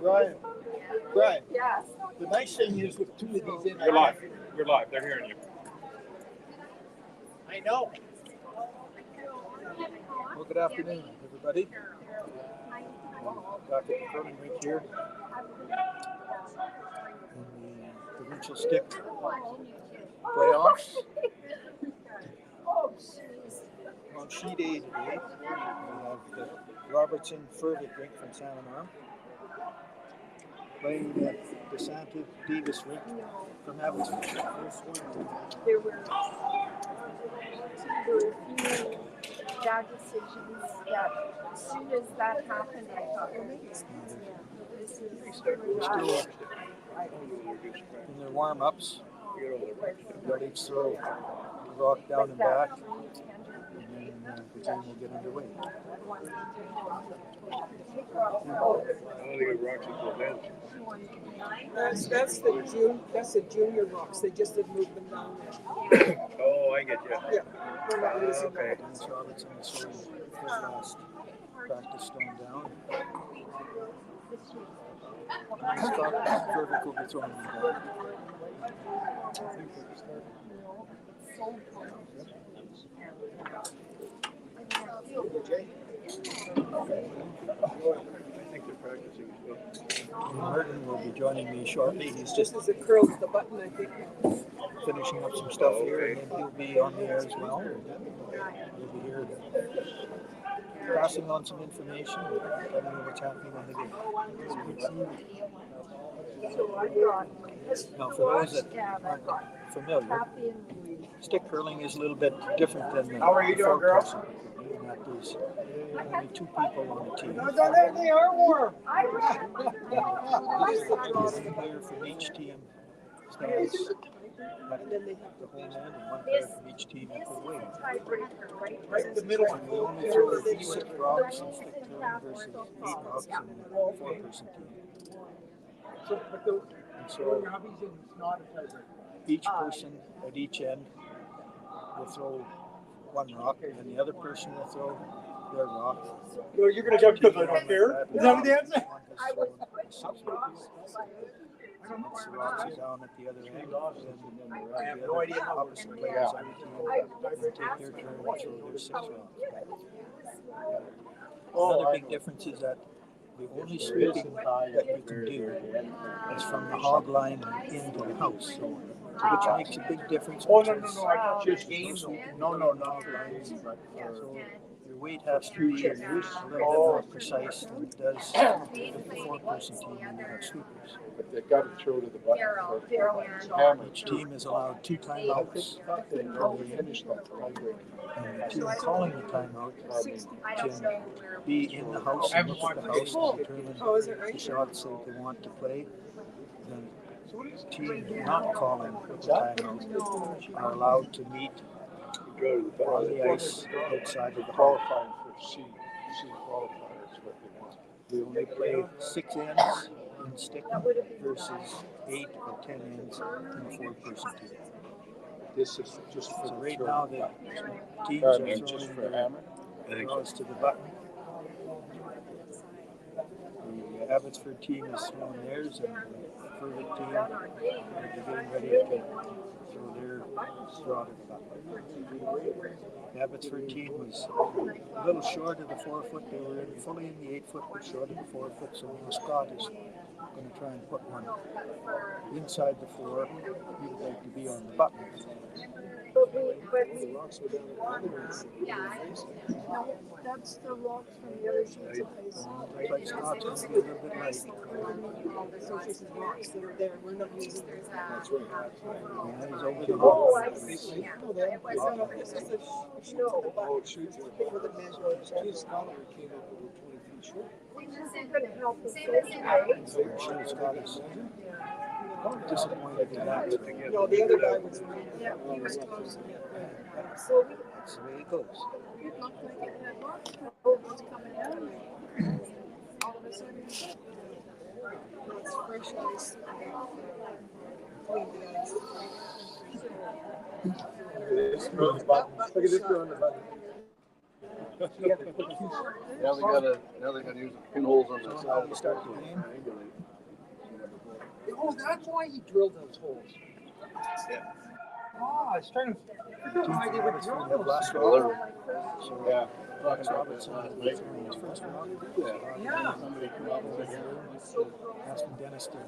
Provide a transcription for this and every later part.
Brian. Yes. The nice thing is with two of these in. You're live. You're live. They're hearing you. I know. Well, good afternoon, everybody. Back at the curling rink here in the provincial stick playoffs. On sheet A today, we have the Robertson Furevick rink from San Juan playing at Desante Davis rink from Abbotsford. There were a few bad decisions that as soon as that happened, I thought, oh, maybe this is We're still in their warm-ups. They'll each throw the rock down and back, and then the game will get underway. That's the junior rocks. They just didn't move them down there. Oh, I get you. Yeah. We're not losing Okay. Dennis Robertson is throwing his last practice stone down. Scott Furevick will be throwing them down. Martin will be joining me shortly. He's just as it curls the button, I think. finishing up some stuff here, and then he'll be on the air as well. He'll be here passing on some information, telling you what's happening on the game. Now, for those that aren't familiar, stick curling is a little bit different than the How are you doing, girl? in that there's only two people on the team. They are warm. One player from each team stands at the home end, and one player from each team at the wing. Right in the middle. And we only throw 6 rocks in stick curling versus 8 rocks in a 4-person team. And so each person at each end will throw 1 rock, and the other person will throw their rock. Well, you're going to jump because I don't care. Is that what the answer? Once the rocks are down at the other end, then the other opposite players on the team will take their turn and throw their 6 rocks. Another big difference is that the only sweeping that you can do is from the hog line into the house, which makes a big difference. Oh, no. I thought you games. No. So your weight has to be a little bit more precise than it does with the 4-person team when you have sweepers. But they got to throw to the button. Each team is allowed 2 timeouts. And the team calling the timeout can be in the house and look at the house and determine the shots that they want to play. The team not calling the timeout are allowed to meet on the ice outside of the hall. Qualifying for C qualifier is what they want. We only play 6 ends in stick versus 8 or 10 ends in a 4-person team. This is just for So right now the teams are throwing their draws to the button. The Abbotsford team is throwing theirs, and the Furevick team are getting ready to throw their draw to the button. The Abbotsford team was a little short of the 4-foot. They were fully in the 8-foot, but short of the 4-foot. So Scott is going to try and put one inside the 4. He would like to be on the button. No, that's the rocks from the other sheets of ice. But Scott's going to be a little bit light. Association rocks that are there. We're not using them. That's right. Yeah, he's over the Oh, hole. I see. No, they it's not a it's just a shoot to the button. People that measure two scholar came up with 20 feet short. I'm sure Scott is disappointed in that. No, the other guy was right. Yeah, he was close. That's the way it goes. It looked like it had lots of boat was coming down. All of a sudden, It's fresh ice. Clean the ice. Look at this girl on the button. Now they gotta use the pinholes on the side. We start the game. Oh, that's why he drilled those holes. Yeah. Oh, I was trying to figure out why they would drill The those. last Well, rock. So, yeah. Rex Robertson Last was night. his first rock. Yeah. Somebody come up with it. Asking Dennis to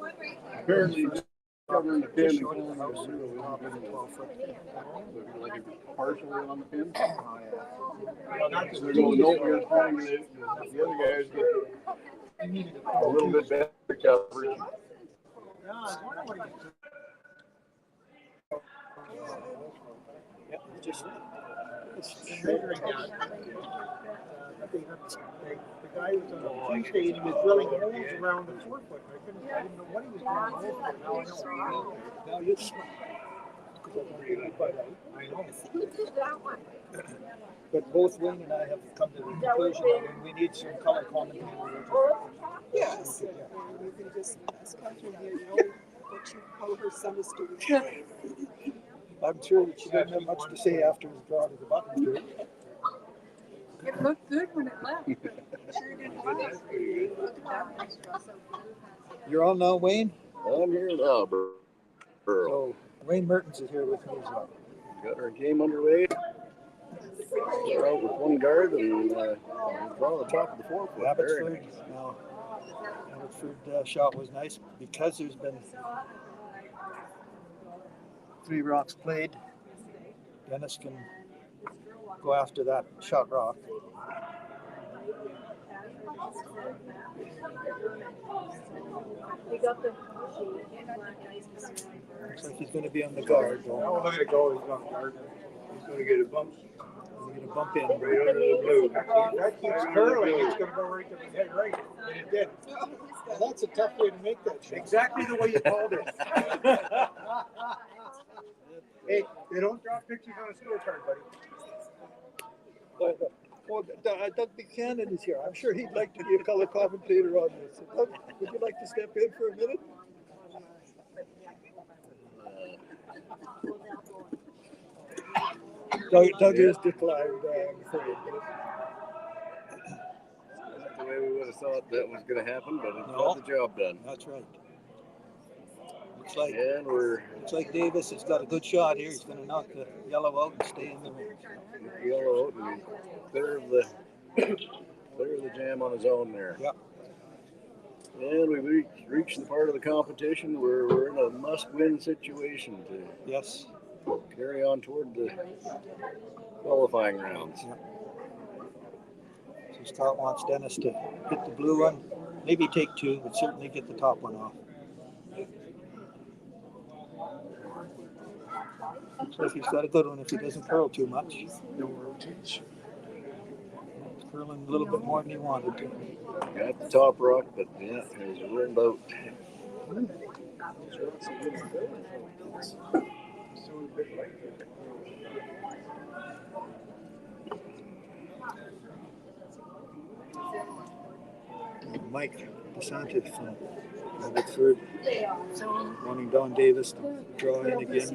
Apparently, just covering the pin just and short of the pulling house the and zero the top of the 12-foot. like a partially on the pin. Oh, yeah. Not So they're going, nope, we're trying to, the other guys get a little bit better coverage. Yeah, I was wondering what he was doing. Yeah, just Measuring that. The guy was on Tuesday and he was drilling holes around the 4-foot. I didn't know what he was drilling holes for. Now I know. now you I know. but both Wayne and I have come to the conclusion that we need some color commentary. Yes. You can just ask Catherine here, you know, how her son is doing. I'm sure that she doesn't have much to say after his draw to the button. It looked good when it left. Sure did last. You're on now, Wayne? I'm here now, bro. So Wayne Mertens is here with me as well. Got our game underway. We're out with one guard and draw the top of the 4-foot. Abbotsford, no. Abbotsford shot was nice because there's been 3 rocks played. Dennis can go after that shot rock. Looks like he's going to be on the guard. Oh, look at it go. He's on guard. He's going to get a bump. He's going to bump in. Right under the blue. That keeps curling. It's going to go right to the head right. And it did. Well, that's a tough way to make that shot. Exactly the way you called it. Hey, they don't drop pictures on a scorecard, buddy. Doug Buchanan is here. I'm sure he'd like to be a color commentator on this. Doug, would you like to step in for a minute? Doug is declined. The way we would have thought that was going to happen, but it got the job done. That's right. Looks like Davis has got a good shot here. He's going to knock the yellow out and stay in the ring. Yellow out and clear of the jam on his own there. Yep. And we reached the part of the competition where we're in a must-win situation to Yes. carry on toward the qualifying rounds. Yep. So Scott wants Dennis to hit the blue one, maybe take 2, but certainly get the top one off. Looks like he's got a good one if he doesn't curl too much. No rotation. He's curling a little bit more than he wanted to. Got the top rock, but yeah, it was rolled out. Mike Desante from Robertson, wanting Don Davis to draw in again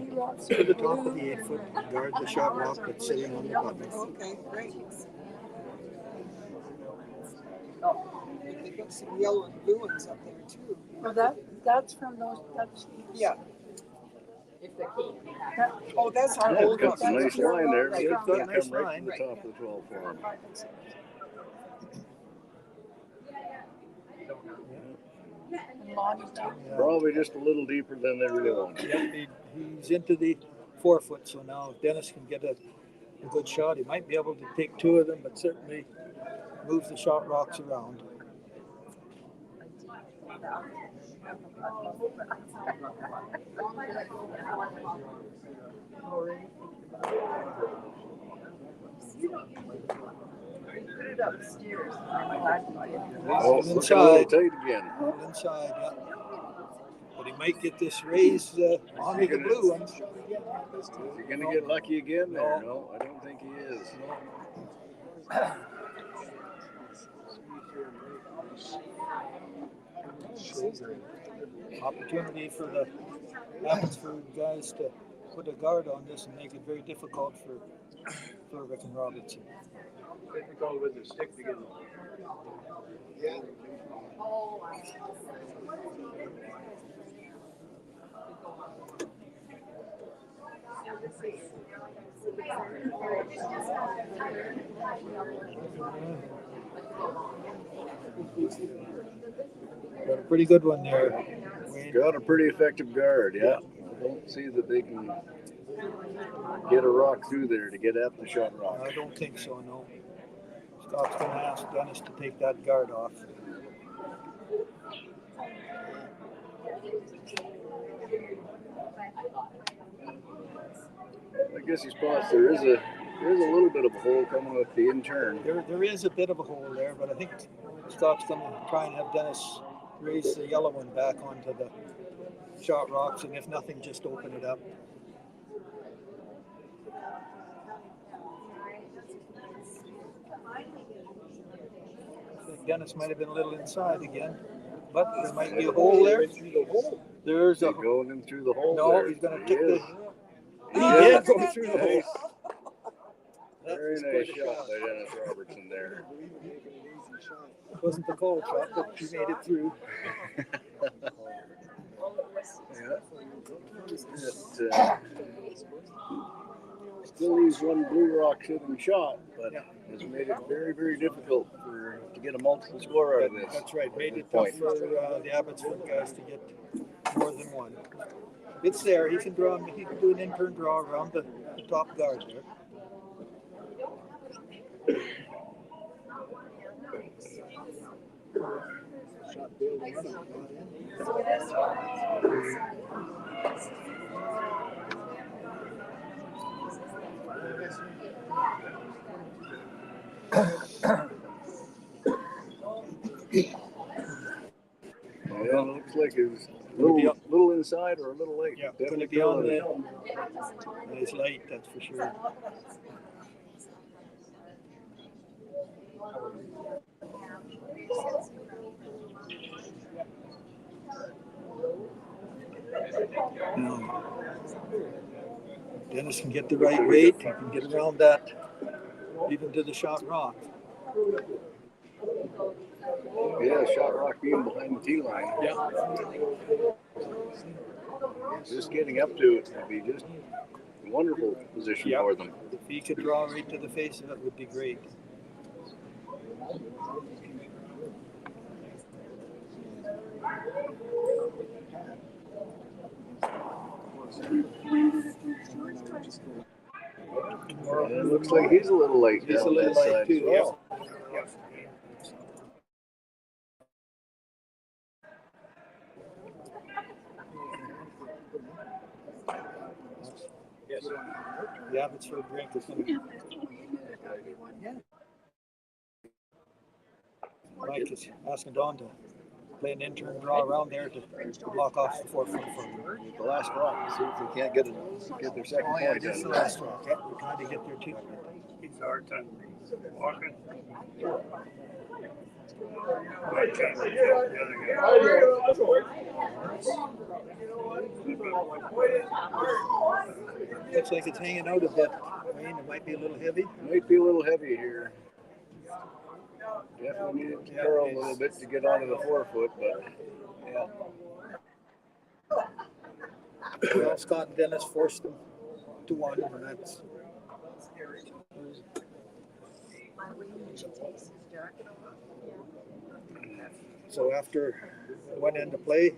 to the top of the 8-foot, guard the shot rock that's sitting on the button. Okay, great. They've got some yellow and blue ones up there too. Well, that's from those Dutch. Yeah. Oh, that's our Yeah, old it's got one. some nice line there. Right. It's got going a to nice come right line. from the top of the 12 for him. Probably just a little deeper than they really wanted. Yep, he's into the 4-foot, so now if Dennis can get a good shot, he might be able to take 2 of them, but certainly move the shot rocks around. Oh, it's looking a little tight again. Inside, yeah. But he might get this raise onto the blue one. Is he going to get lucky again there? No, I don't think he is. Opportunity for the Abbotsford guys to put a guard on this and make it very difficult for Furevick and Robertson. Difficult with the stick to get it. Yeah. Got a pretty good one there, Wayne. Got a pretty effective guard, yeah. I don't see that they can get a rock through there to get at the shot rock. I don't think so, no. Scott's going to ask Dennis to take that guard off. I guess he spots there is a little bit of a hole coming with the in turn. There is a bit of a hole there, but I think Scott's going to try and have Dennis raise the yellow one back onto the shot rocks, and if nothing, just open it up. I think Dennis might have been a little inside again, but there might be a hole there. There's a going in through the hole. no. There. He's going to take the. He Yeah. did go through the hole. Nice. That Very was nice quite a shot by Dennis Robertson there. It wasn't the cold shot, but he made it through. Still leaves one blue rock shooting shot, but has made it very, very difficult to get a multiple score out of this. That's right. Made it tough for the Abbotsford guys to get more than one. It's there. He can draw. He can do an in-turn draw around the top guard there. Yeah, it looks like it was a little inside or a little late. Yeah, going to be on the. It's late, that's for sure. Now, Dennis can get the right weight. He can get around that, even to the shot rock. Yeah, shot rock being behind the tee line. Yeah. Just getting up to it would be just a wonderful position for them. If he could draw right to the face of it, would be great. And it looks like he's a little late. He's a little late too. Well. Yes. The Abbotsford drink is going to. Mike is asking Don to play an in-turn draw around there to block off the 4 foot for them. The last rock, see if they can't get their second point. Just the last rock. Yeah, we're trying to get there too. It's our time. Walking. Looks like it's hanging out a bit. Wayne, it might be a little heavy. Might be a little heavy here. Definitely needed to curl a little bit to get onto the 4 foot, but yeah. Well, Scott and Dennis forced them to one, and that's. So after one end of play,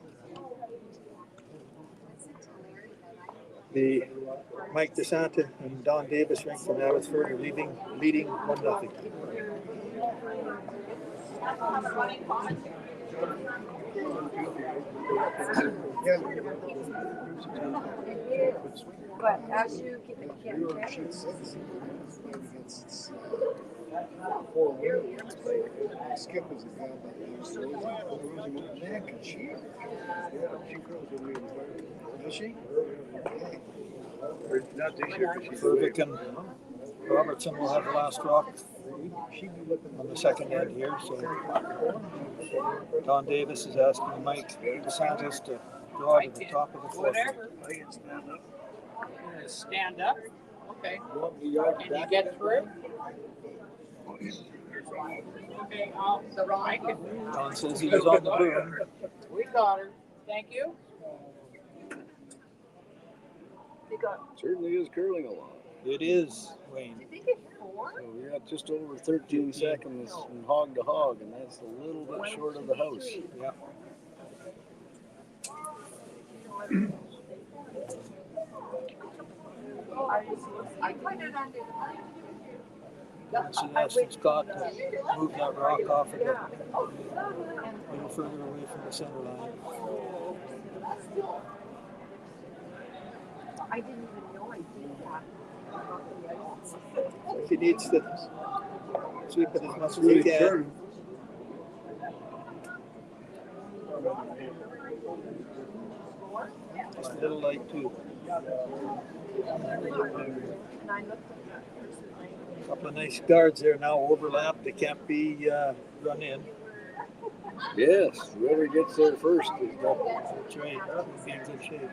the Mike Desante and Don Davis rink from Abbotsford are leading 1-0. But as you get Skip is a guy that lives so man can she curls with me. Does she? Not this year. Furevick and Robertson will have the last rock on the second end here. So Don Davis is asking Mike DeSantis to draw to the top of the 4 foot. Stand up. Okay. Can you get through? Okay, I can. Don says he was on the boom. We got her. Thank you. Certainly is curling a lot. It is, Wayne. Did they get 4? So we got just over 13 seconds from hog to hog, and that's a little bit short of the house. Yeah. I put it under She asked Scott to move that rock off of it a little further away from the center line. I didn't even know I did that. He needs to sweep it as much as he can. Just a little light too. A couple of nice guards there now, overlap. They can't be run in. Yes, whoever gets there first is got That's right. We'll be in good shape.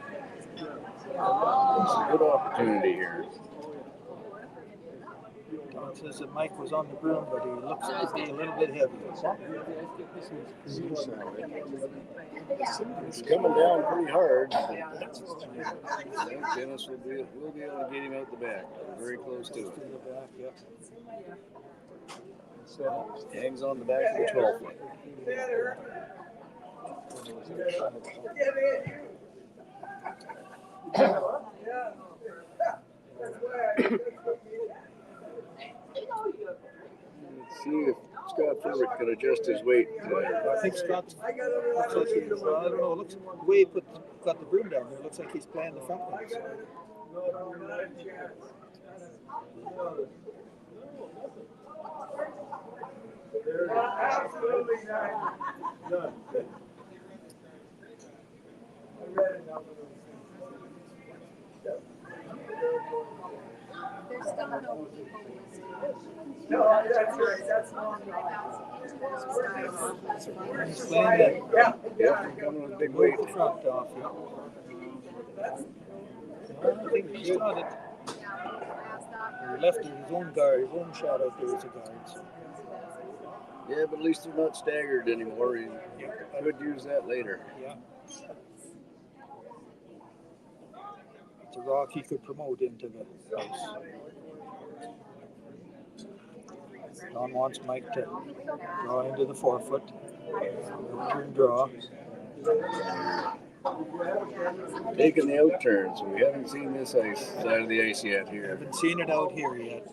a good opportunity here. Don says that Mike was on the broom, but he looks to be a little bit heavy. It's coming down pretty hard. Dennis will be able to get him out the back. Very close to it. The back, yep. Hangs on the back of the 12 foot. Let's see if Scott Furevick can adjust his weight. I think Scott looks like he's, I don't know, looks the way he got the broom down there, looks like he's playing the front ones. Absolutely not. None. There's still no people. No, that's right. That's long. He's playing that. Yeah, coming with a big Move weight. the front off, yeah. I think he's got it. He left his own guard, his own shot out there as a guard. So. Yeah, but at least they're not staggered anymore. You could use that later. Yeah. It's a rock he could promote into the house. Don wants Mike to draw into the 4 foot. Turn draw. Taking the out turn, so we haven't seen this side of the ice yet here. Haven't seen it out here yet.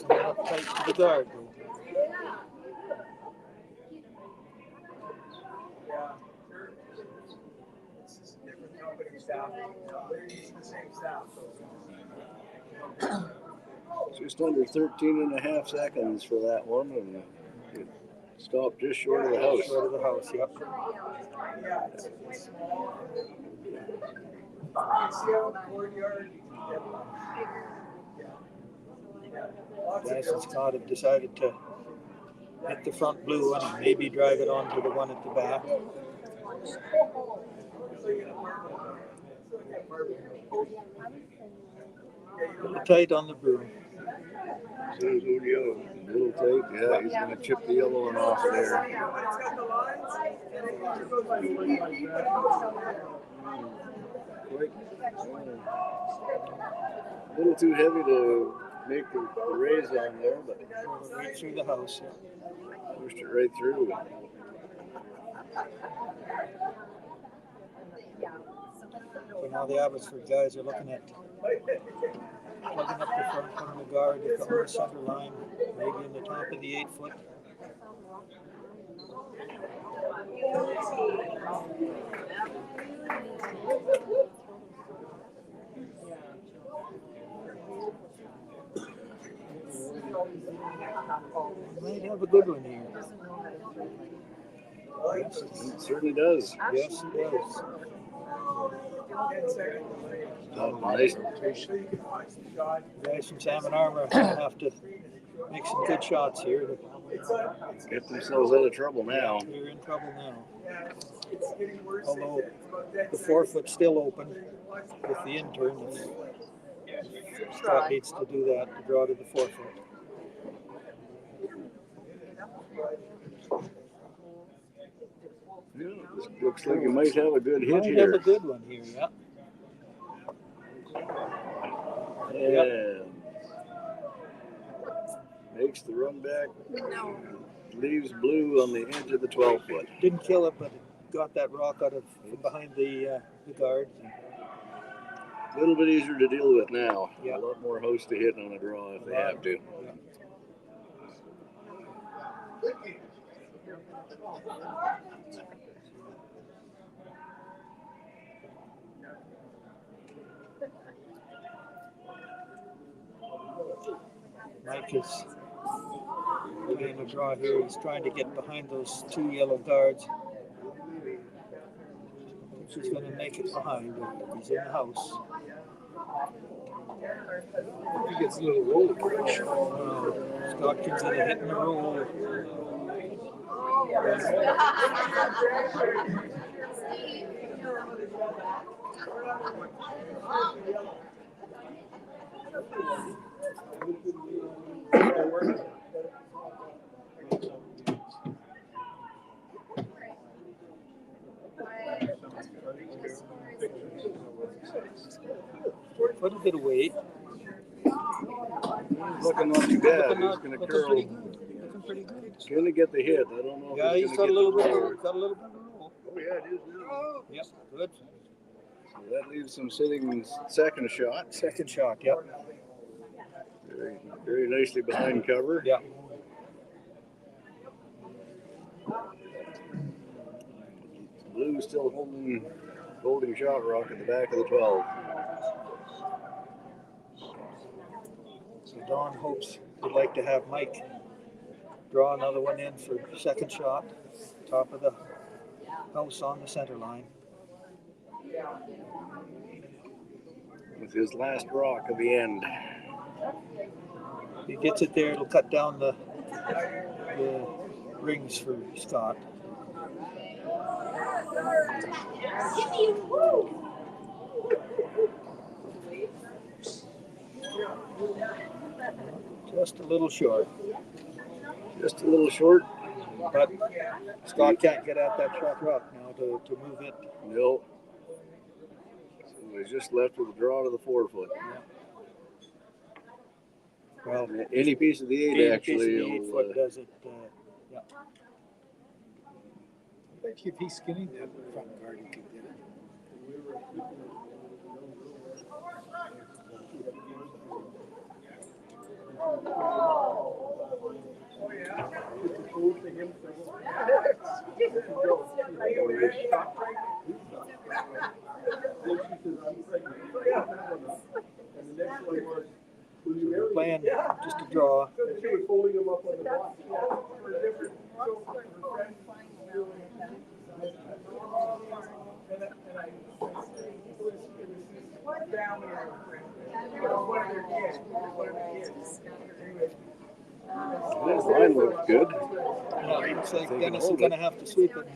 Up tight to the guard. Just under 13 and a half seconds for that one, and it stopped just short of the house. Short of the house, yep. Dennis and Scott have decided to hit the front blue one and maybe drive it onto the one at the back. A little tight on the broom. So is Odeo. A little tight, yeah, he's going to chip the yellow one off there. A little too heavy to make the raise on there, but Right through the house. pushed it right through. So now the Abbotsford guys are looking at plugging up the front, putting the guard on the center line, maybe in the top of the 8 foot. Might have a good one here. Yes, it certainly does. Yes, it does. Nice. Guys from Salmon Armor are going to have to make some good shots here. Get themselves out of trouble now. They're in trouble now. Although the 4 foot's still open with the intern. Scott needs to do that to draw to the 4 foot. Yeah, this looks like you might have a good hit Might here. have a good one here, yeah. And makes the run back. No. Leaves Blue on the edge of the 12 foot. Didn't kill it, but it got that rock out of from behind the guard. A little bit easier to deal with now. Yeah. A lot more hosts to hit on a draw if they have to. Yeah. Mike is playing a draw here. He's trying to get behind those two yellow guards. He's going to make it behind, but he's in the house. He gets a little roller crash. Scotkin's in a hit and a roll. Quite a bit of weight. Looking not too bad. He's going to Looking curl. pretty good. Looking pretty good. He's going to get the hit. I don't know Yeah, if he's he's got a going to little get bit. the roll. Got a little bit of roll. Oh, yeah, it is now. Yep, good. So that leaves him sitting second shot. Second shot. Yep. Very, very nicely behind cover. Yeah. Blue still holding shot rock at the back of the 12. So Don hopes he'd like to have Mike draw another one in for second shot, top of the house on the center line. With his last rock of the end. If he gets it there, it'll cut down the rings for Scott. Just a little short. Just a little short. But Scott can't get at that sharp rock now to move it. No. So he's just left with a draw to the 4 foot. Well, Any piece of the 8 any actually. piece of the 8 foot does it. Yeah. I think if he's skinny that front guard, he could get it. We're playing just a draw. His line looks good. Yeah, it looks like Dennis is going to have to sweep it.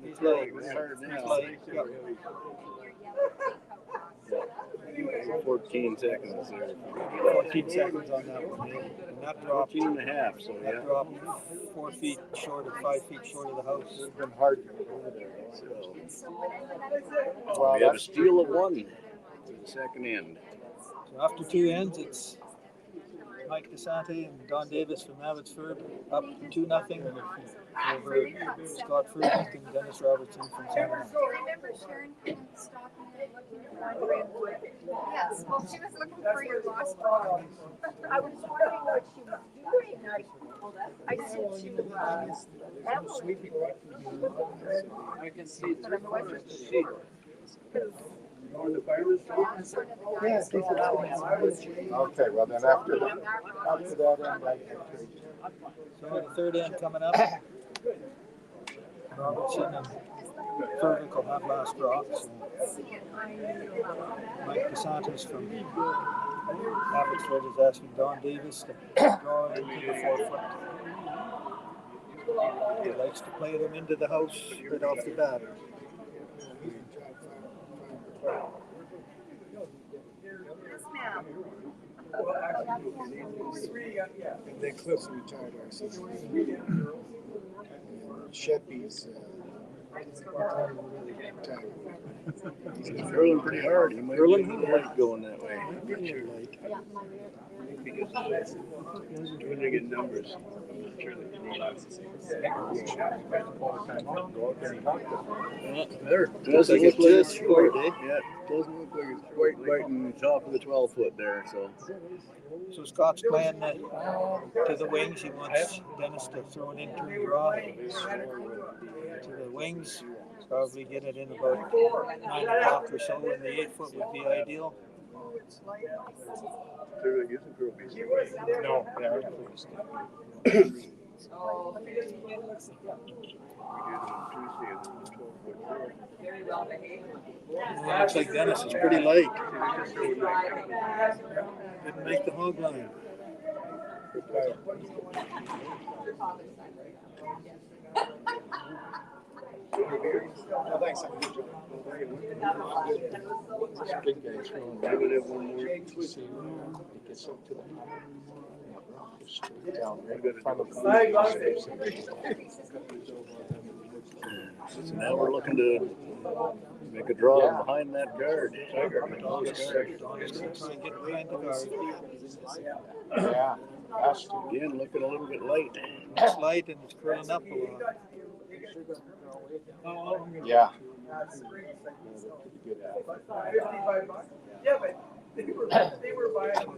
He's like, yeah. 14 seconds there. 14 seconds on that one. And that dropped, 14 and a half, so yeah. that dropped 4 feet short or 5 feet short of the house. It's been hard. So, we have a steal of 1 to the second end. So after 2 ends, it's Mike Desante and Don Davis from Abbotsford up 2-0 over Scott Furevick and Dennis Robertson from San Juan. Remember Sharon kind of stopping and looking for one? Yes, well, she was looking for your lost dog. I was wondering what she was doing. I said she was Emily. I can see But I'm wondering. Okay, well then after that end, I So the third end coming up. Robertson and Furevick will have last drop. So Mike DeSantis from Abbotsford is asking Don Davis to draw into the 4 foot. He likes to play them into the house right off the bat. Yes, ma'am. and then Cliff's retired RCC. Sheppy's He's curling pretty hard. He might be a little light going that way. When they get numbers, I'm not sure that you know There. Doesn't look like it's quite, yeah, doesn't look like it's quite biting the top of the 12 foot there. So Scott's playing to the wings. He wants Dennis to throw an in-turn draw to the wings. Probably get it in about 9 o'clock or so, and the 8 foot would be ideal. No, Looks like Dennis is pretty light. Didn't make the hog line. Thanks. Big guy throwing. I would have one more. It gets up to the straight down. So now we're looking to make a draw behind that guard. Don's going to try and get behind the guard. Yeah. Again, looking a little bit light. It's light and it's curling up a lot. Yeah.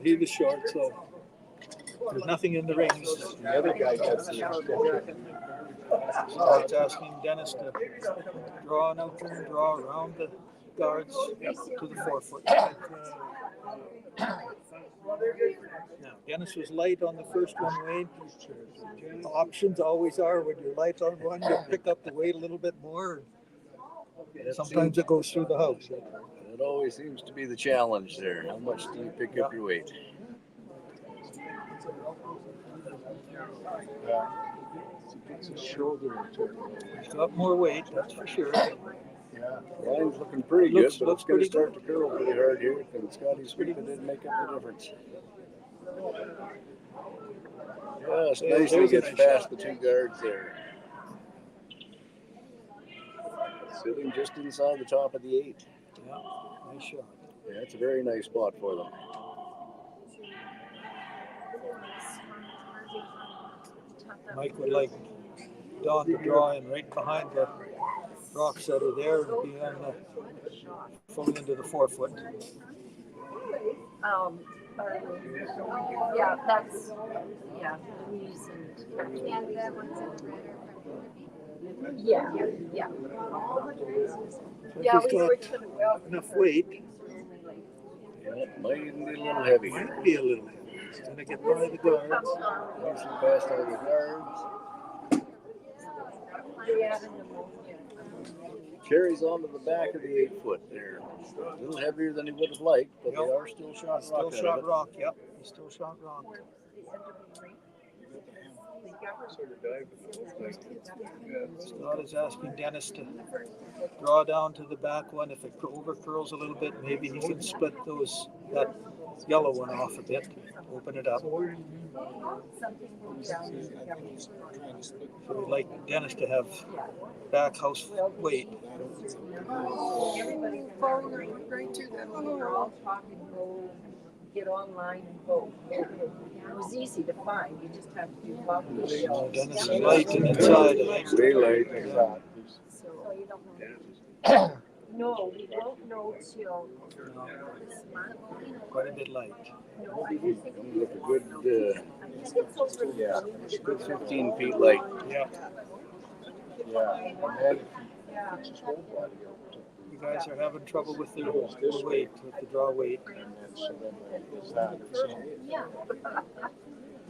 He was short, so there's nothing in the rings. The other guy gets the extension. Scott's asking Dennis to draw an out-turn draw around the guards to the 4 foot. Now, Dennis was light on the first one, Wade. Options always are when you're light on one, you pick up the weight a little bit more. Sometimes it goes through the house. It always seems to be the challenge there. How much do you pick up your weight? It's his shoulder. He's got more weight, that's for sure. Yeah, line's looking pretty good, but it's going to start to curl pretty hard here. And Scotty's sweep didn't make up the difference. Just nicely gets past the 2 guards there. Sitting just inside the top of the 8. Yeah, nice shot. Yeah, it's a very nice spot for them. Mike would like Don to draw in right behind the rock setter there and be on the fully into the 4 foot. Yeah, that's, yeah, Louise and that one's in red. Yeah. Yeah, He's we got switched to the well. enough weight. Yeah, might even be a little heavy. Might be a little heavy. He's going to get by the guards. Nicely past all the guards. Carries onto the back of the 8 foot there. A little heavier than he would have liked, but they are still shot rock. Still shot rock, yep. He's still shot rock. Scott is asking Dennis to draw down to the back one. If it over curls a little bit, maybe he can split that yellow one off a bit, open it up. So we'd like Dennis to have back house weight. Right to that little We're all talking, go, get online and vote. It was easy to find, you just have to do copies. Dennis is light and inside. Way late. So you don't know. No, we won't know till this month. Quite a bit light. No, I think Look a good, it's over. yeah, good 15 feet light. Yeah. Yeah. And then he puts his whole body out. You guys are having trouble with the weight, with the draw weight. And then so then is that so Yeah.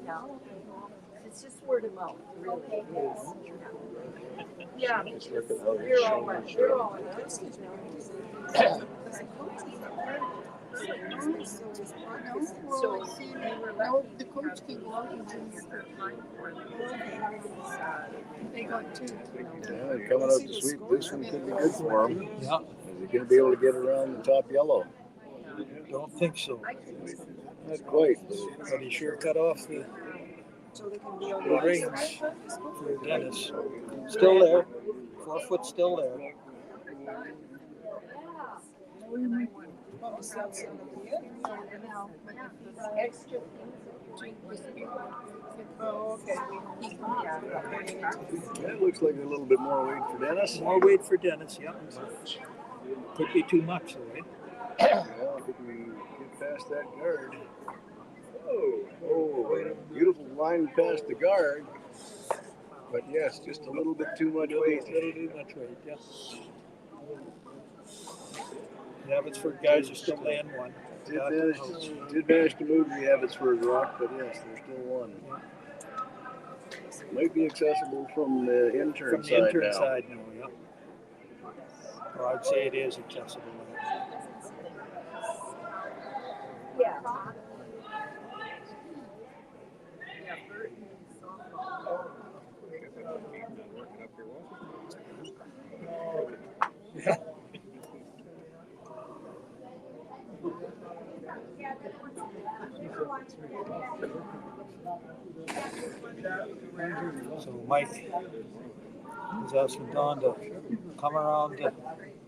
No, it's just word of mouth, really. Yeah. just look at how You're his all shoulders right. You're are. all right. Well, see, no, the coach can go out and they got 2. Yeah, coming out to sweep this one could be good for him. Yeah. Is he going to be able to get around the top yellow? Don't think so. Not quite. But he sure cut off the rings for Dennis. Still there. 4 foot still there. What was that sound at the end? Extra things between Oh, okay. That looks like a little bit more weight for Dennis. More weight for Dennis, yeah. Could be too much, though, right? Well, if we get past that guard. Oh, beautiful line past the guard. But yes, just a little bit too much weight. A little too much weight, yeah. The Abbotsford guys are still laying one. Did manage to move the Abbotsford rock, but yes, there's still one. Might be accessible from the intern side now. From the intern side now, yeah. Or I'd say it is accessible now. Yeah. Yeah. So Mike is asking Don to come around the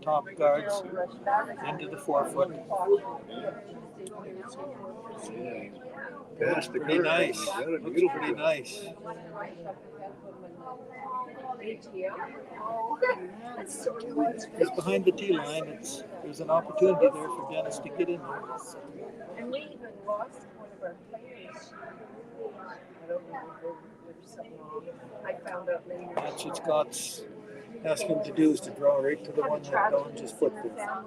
top guards into the 4 foot. Past the Pretty guard. nice. Got it Looks beautiful. pretty nice. Just behind the tee line, there's an opportunity there for Dennis to get in there. And we even lost one of our players. I don't know if there's something wrong. I found out later. That's what Scott's asking him to do, is to draw right to the one that Don just put there.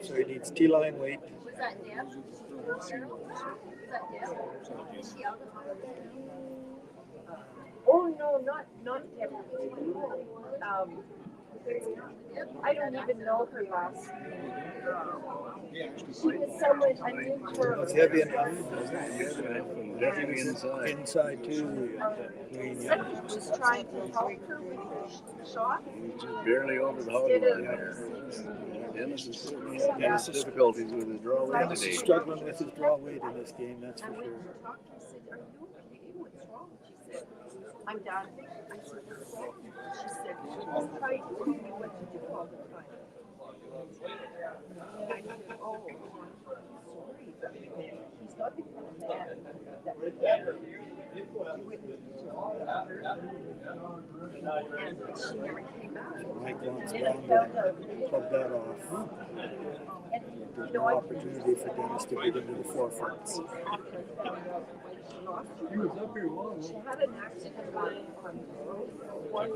So he needs tee line weight. Was that Deb? Was that Deb? Is she out of Oh no, not Deb. I don't even know her last name. She was someone I knew her. It's heavy enough. Definitely inside. Inside too. Someone was trying to help her with her shot. Just barely over the hog line there. Dennis is certainly having difficulties with his draw weight Dennis is today. struggling with his draw weight in this game, that's for I went sure. to talk to her. I said, "Are you okay? What's wrong?" She said, "I'm dancing." I said, "What's wrong?" She said, "He's trying to tell me what to do all the time." And I said, "Oh, I'm sorry, but he's not the kind of man that would ever do it to all of her." And she never came back. Mike wants And then Don I found to out. plug that off. And, There's you no know, I opportunity for Dennis to get into the 4 foots. she had an accident on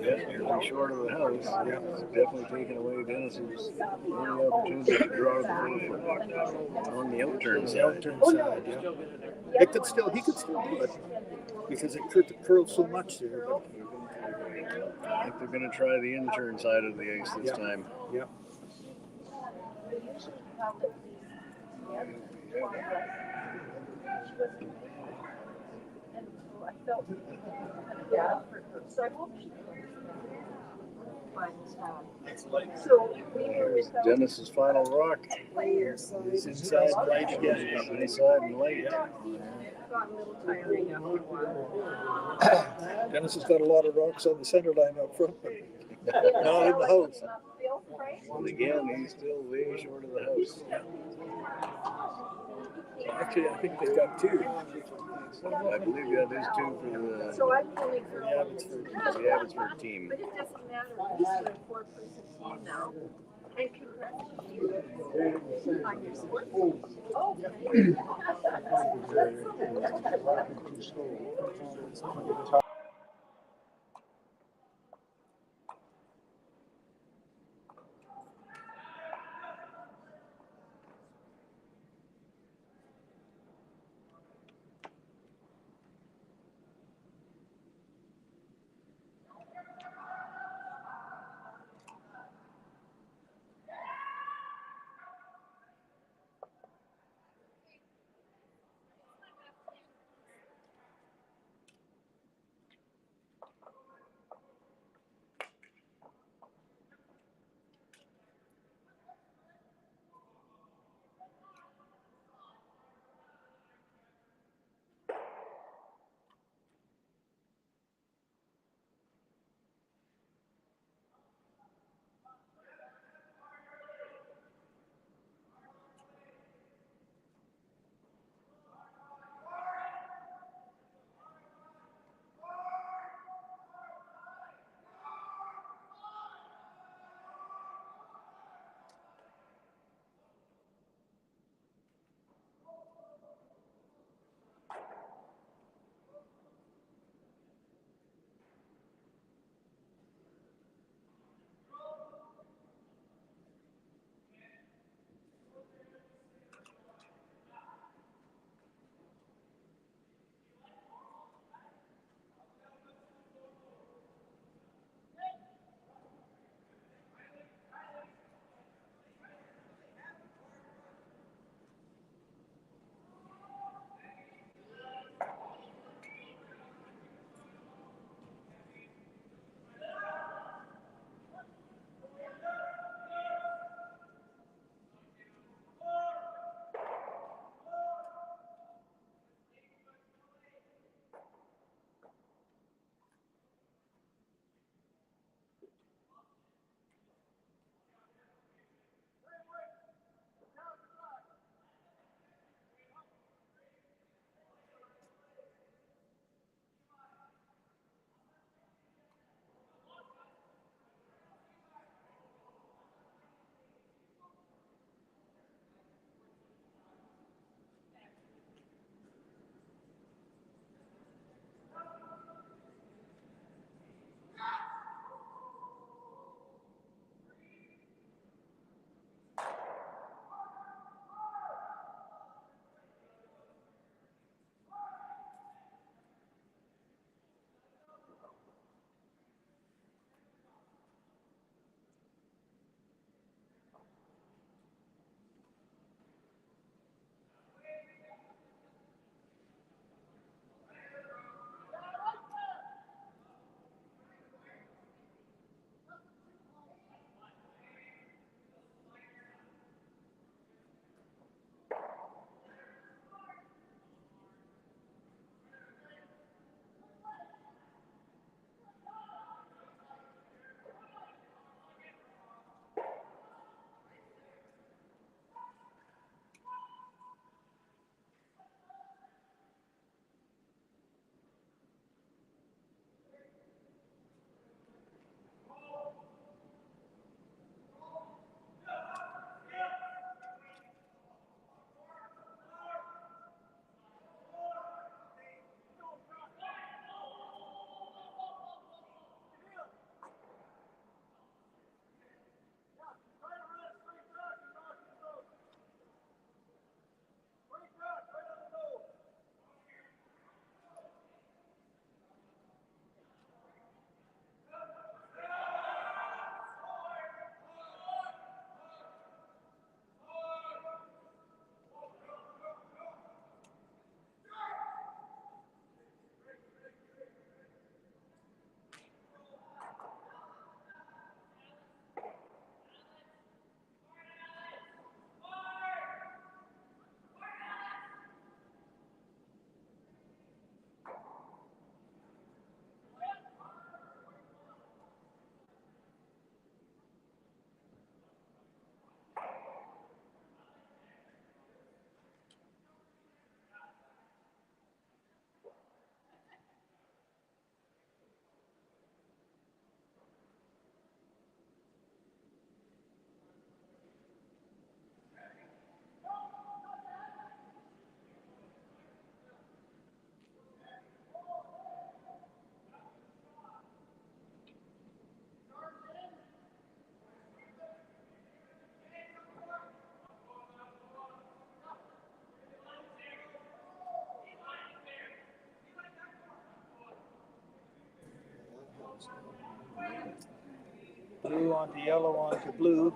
Definitely short of the house. Yeah, it's definitely taken away Dennis's only opportunity to draw the 4 foot on the outturn The side. outturn side, yeah. He could still do it because it curls so much there. But I think they're going to try the intern side of the ice this time. yeah. And so I felt kind of bad for her. So I hope she comes. So we were without Dennis's final rock. players. He's inside and light again. Inside and late. Got a little tiring after a while. Dennis has got a lot of rocks on the center line up front, but not in the house. And again, he's still way short of the house. Actually, I think they've got 2. I believe that is 2 for So I'm feeling for the Abbotsford team. But it doesn't matter. We're a 4-person team now. And congratulations on your sport. Oh, Blue onto yellow onto blue.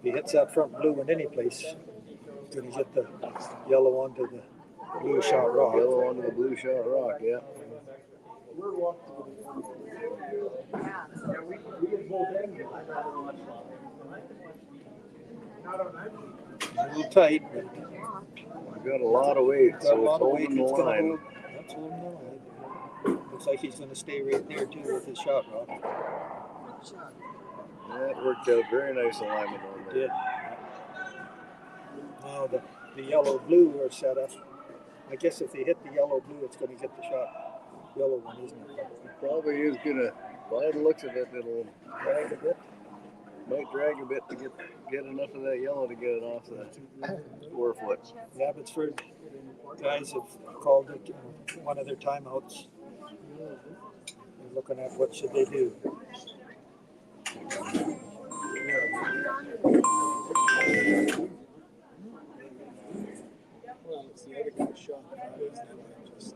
If he hits that front blue in any place, he's going to get the yellow onto the blue shot rock. Yellow onto the blue shot rock, yeah. A little tight, but We've got a lot of weight, got a so lot it's of weight. holding the It's going to line. hold. That's holding the line. Looks like he's going to stay right there too with his shot rock. That worked out very nice alignment on there. Did. Now the yellow blue are set up. I guess if they hit the yellow blue, it's going to get the shot yellow one, isn't it? It probably is gonna, by the looks of it, it'll drag a bit. Might drag a bit to get enough of that yellow to get it off the 4 foot. The Abbotsford guys have called it one of their timeouts. They're looking at what should they do. Well, it's the other guy's shot. Just,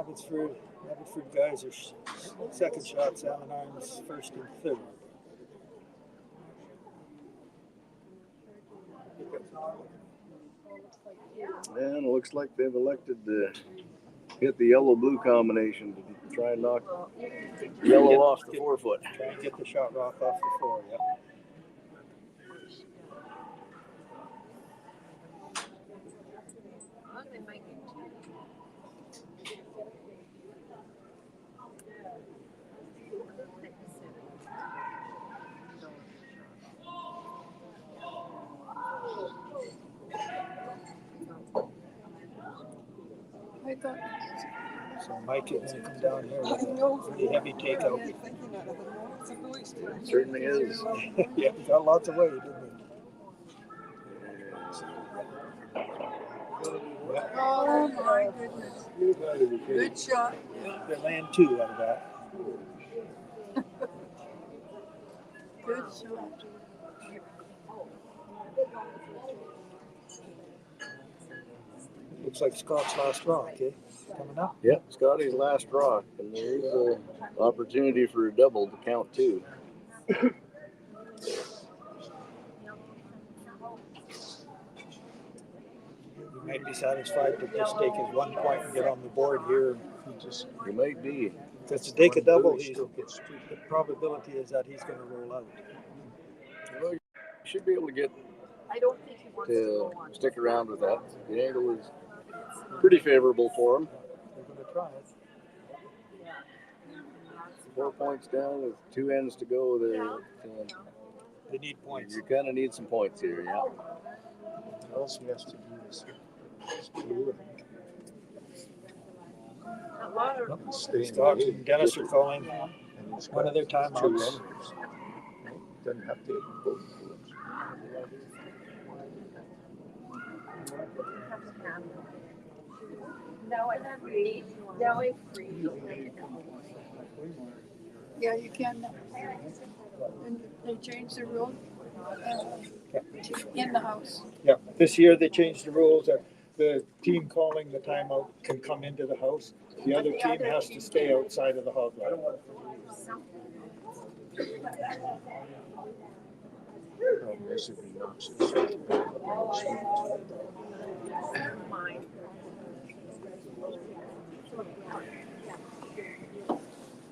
Abbotsford guys are second shots, Allen Arms first and third. And it looks like they've elected to hit the yellow-blue combination to try and knock yellow off the 4 foot. Try and get the shot rock off the floor, yeah. I thought, So Mike is going to come down here with a pretty heavy takeout. Certainly is. Yeah, he got lots of weight, didn't he? oh my goodness. Good shot. They land 2 out of that. Good shot. Looks like Scott's last rock, eh? Coming up. Yep, Scotty's last rock, and there's an opportunity for a double to count 2. He might be satisfied to just take his 1 point and get on the board here. He might be. Because to take a double, the probability is that he's going to roll out. Well, you should be able to get I don't think he wants to to go on. stick around with that. The angle is pretty favorable for him. They're going to try it. 4 points down with 2 ends to go there. They need points. You kind of need some points here, yeah. What else he has to do is Scott and Dennis are calling one of their timeouts. doesn't have to go. Now I'm free. Now I'm free. Yeah, you can. And they changed the rule in the house. Yeah, this year they changed the rules. The team calling the timeout can come into the house. The other team has to stay outside of the hog line.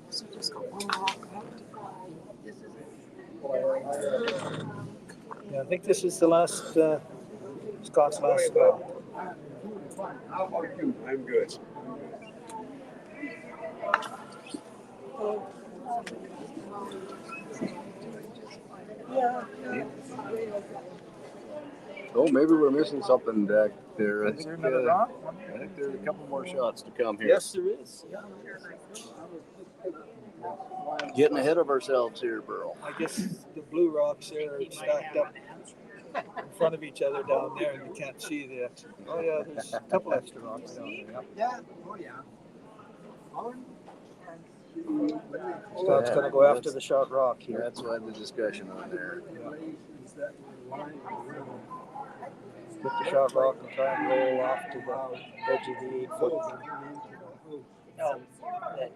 So just go one walk up. This is it. Yeah, I think this is the last, Scott's last score. How about you? I'm good. Oh, maybe we're missing something back there. Is there another rock? I think there's a couple more shots to come here. Yes, there is. Yeah. Getting ahead of ourselves here, Burl. I guess the blue rocks there are stacked up in front of each other down there, and you can't see the extra. Oh yeah, there's a couple extra rocks down there. Yeah, oh yeah. Scott's going to go after the shot rock here. That's why the discussion on there. Get the shot rock and try and roll off to the edge of the 8 foot. No, the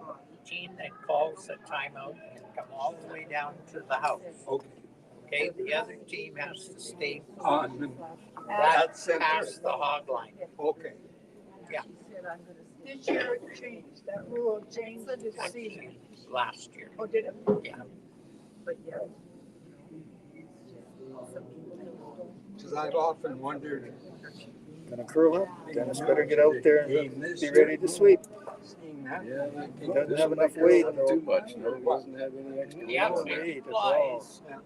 team that calls the timeout can come all the way down to the house. Okay, the other team has to stay that's past the hog line. Okay. Yeah. This year it changed, that rule changed this season. Last year. Oh, did it? Yeah. But yeah. Because I've often wondered. Going to curl up. Dennis better get out there and be ready to sweep. Yeah, He doesn't have enough weight. Too much. No, he doesn't have any extra Yeah, weight. Weight at all. Scott,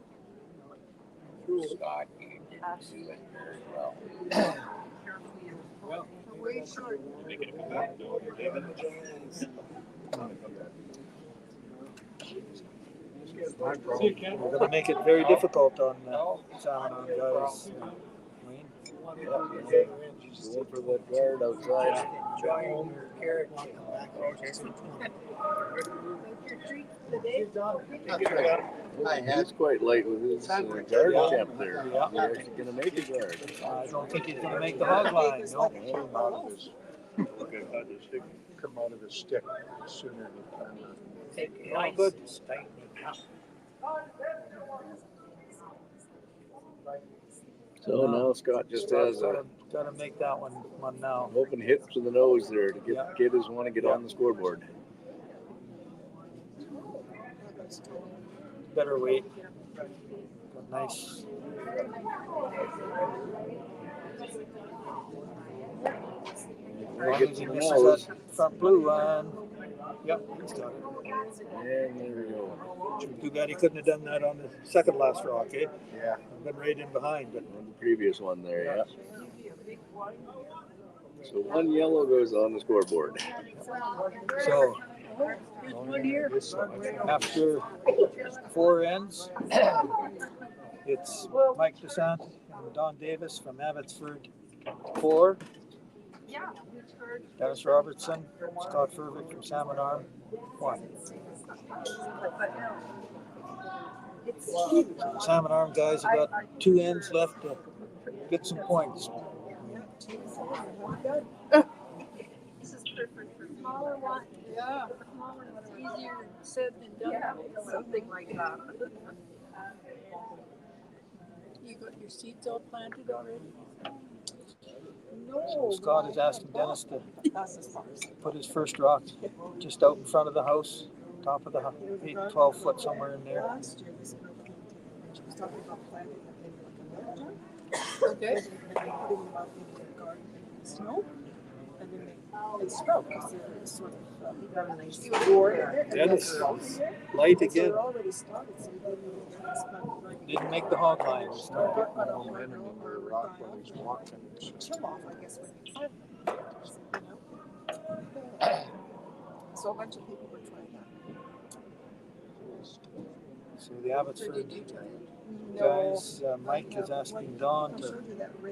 you didn't do it very well. Way short. My problem. We're going to make it very difficult on the salmon guys. Wayne. Going for that guard outside. Enjoying your carrot. He's quite light with his guard attempt there. Yeah. He's actually going to make a guard. I don't think he's going to make the hog line. No. Come out of his stick sooner than Take it Oh, nice good. and tighten it up. So now Scott just has a Got to make that one now. open hip to the nose there to Yeah. get his want to get on the scoreboard. Better weight. Got nice. As long as he misses that front blue line. Yep, he's got it. And there we go. Too bad he couldn't have done that on the second last rock, eh? Yeah. Been right in behind, but On the previous one there, yeah. So one yellow goes on the scoreboard. so Here's one here. after 4 ends, it's Mike Desante and Don Davis from Abbotsford 4, Dennis Robertson, Scott Furevick from Salmon Arm 1. Salmon Arm guys have got 2 ends left to get some points. This is perfect for smaller one. Yeah. It's easier said than done. Something like that. You got your seeds all planted already? So Scott is asking Dennis to put his first rock just out in front of the house, top of the 12 foot somewhere in there. Last year was she was talking about planting them in okay. Putting them out in the garden in the snow. And then they sprout because they're sort of got a nice door in there. Dennis light again. They're already started, so they didn't transplant right. Didn't make the hog line this time. momentum in the rock when he's walking. Chill off, I guess, when you plant them, you know. So a bunch of people were trying that. So the Abbotsford Did you try it? guys, Mike is asking Don to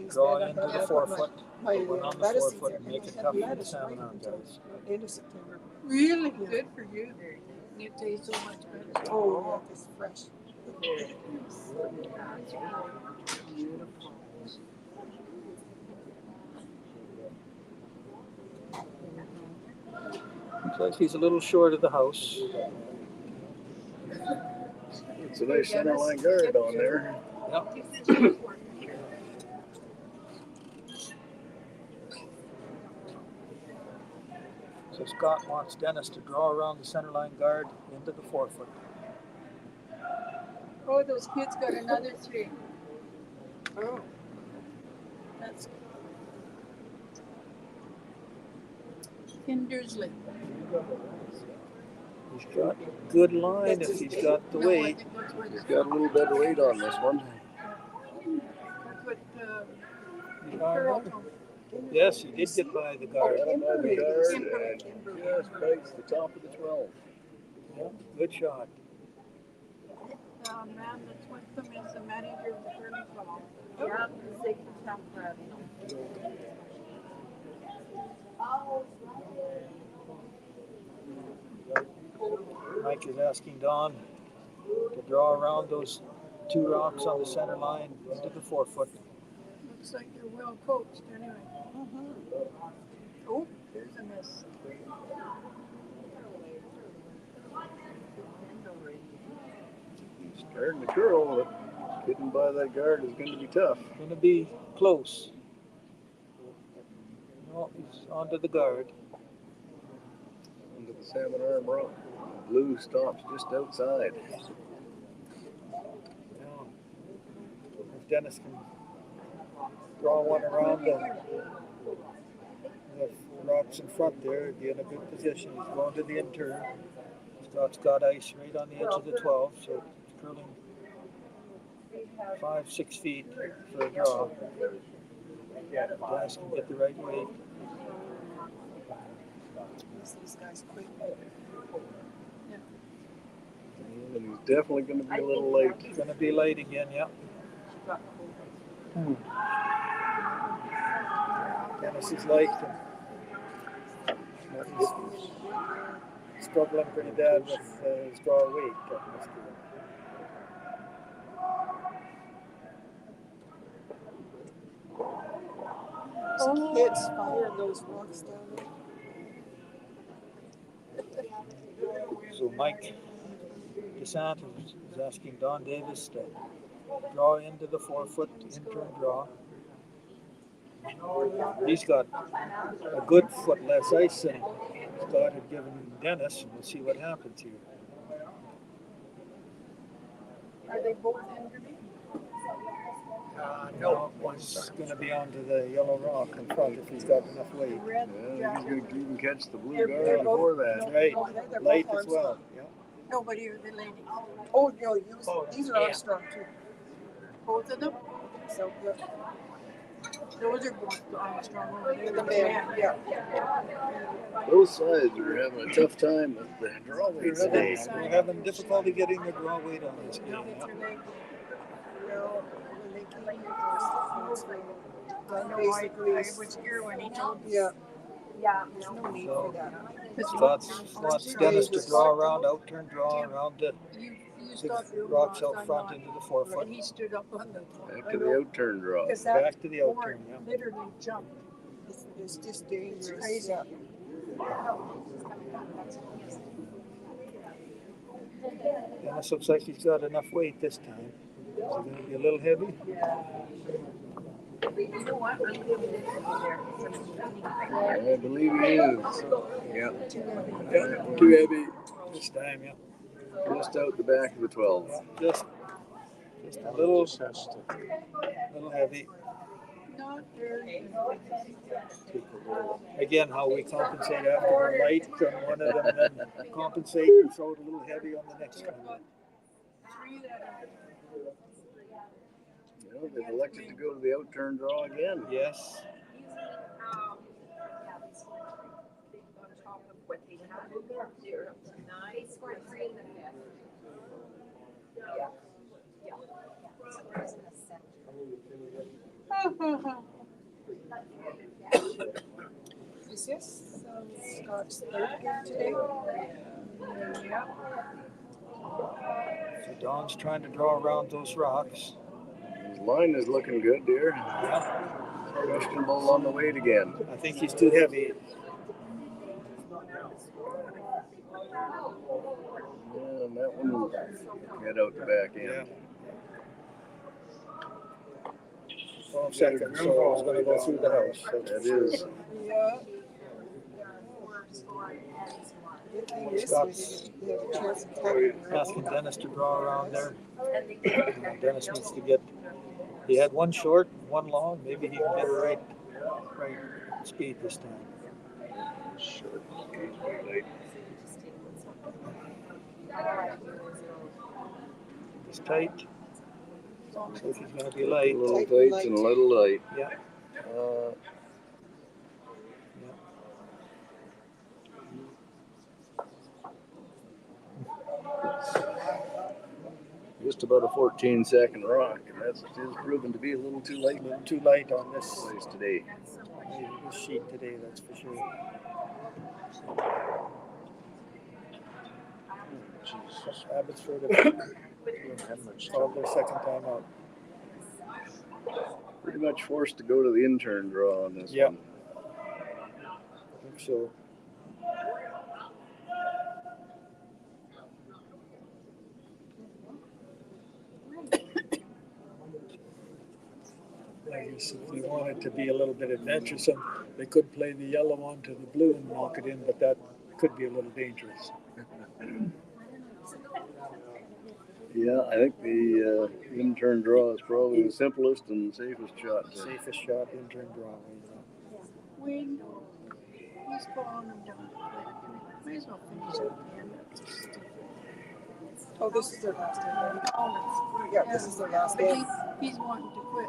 draw into the 4 foot, put one on the 4 foot and make it tough for the Salmon Arm guys. End of September. Really? Good for you. It tastes so much better. Oh, yeah, it's fresh. Looks like he's a little short of the house. It's a nice center line guard on there. Yep. So Scott wants Dennis to draw around the center line guard into the 4 foot. Oh, those kids got another 3. Oh. That's Kindersley. He's got good line if he's got the weight. He's got a little better weight on this one. Yes, he did get by the guard. Got him by the guard and just bites the top of the 12. Yeah, good shot. Matt man that's with them is the manager of the Curly Club. Yeah, they can tell for Mike is asking Don to draw around those two rocks on the center line into the 4 foot. Looks like you're well coached anyway. Oh, there's a miss. Starting to curl, but getting by that guard is going to be tough. Going to be close. No, he's onto the guard. Into the salmon arm rock. Blue stops just outside. Now, if Dennis can draw one around the rocks in front there, he'd be in a good position. He's going to the intern. Scott's got ice right on the edge of the 12, so it's curling 5-6 feet for a draw. Dennis can get the right weight. These guys quick. And he's definitely going to be a little late. It's going to be late again, yeah. Dennis is late. He's struggling pretty bad with his draw weight. Those kids firing those rocks down there. So Mike Desante is asking Don Davis to draw into the 4 foot intern draw. He's got a good foot less ice than Scott had given Dennis, and we'll see what happens here. Are they both injured? No, one's going to be onto the yellow rock in front if he's got enough weight. Red, Yeah, he's going to even catch the blue They're guard before that. Right, they're late both as well. Yeah. Nobody are the ladies. Oh, no, these are Armstrong too. Both of them? So, yeah. Those are both Armstrong. The man, yeah. Both sides are having a tough time with the draw weight today. We're having difficulty getting the draw weight on this game. Well, when they came here, I know I was here when he told me. yeah, Yeah. there's no need for that. Scott's wants Dennis to draw around, outturn draw around the You big stopped your rocks rocks, out I'm front not. into the 4 foot. And he stood up on the Back to the outturn draw. because that Back to the board outturn, yeah. literally jumped. It's just dangerous. It's crazy. Yeah. Dennis looks like he's got enough weight this time. Is he going to be a little heavy? You know what? I'm giving it there. I believe he is. Yeah. Too heavy. This time, yeah. Just out the back of the 12. Just a little heavy. Not very. Again, how we compensate after we're light on one of them, then compensate and throw it a little heavy on the next one. Well, they've elected to go to the outturn draw again. Yes. Is this Scott's third game today? Yeah. So Don's trying to draw around those rocks. His line is looking good, dear. Yeah. Questionable on the weight again. I think he's too heavy. Yeah, and that one will head out the back end. Yeah. 12 seconds, so it's going to go through the house. That is. Yeah. Scott's asking Dennis to draw around there. Dennis needs to get. He had one short, one long. Maybe he can get it right speed this time. Short. Late. It's tight. Looks like he's going to be late. A little tight and a little light. Yeah. Just about a 14-second rock, and that's is proven to be a little too late. A little too light on this Place today. sheet today, that's for sure. Jesus. Abbotsford have Much called their second time out. Pretty much forced to go to the intern draw on this Yep. one. I think so. I guess if they wanted to be a little bit adventuresome, they could play the yellow one to the blue and knock it in, but that could be a little dangerous. Yeah, I think the intern draw is probably the simplest and safest shot. Safest shot, intern draw. Wayne, he's calling him down. Might as well finish it at the end. That's just stupid. Oh, this is their last day, right? Oh, Yeah, this is their last but day. he's wanting to quit.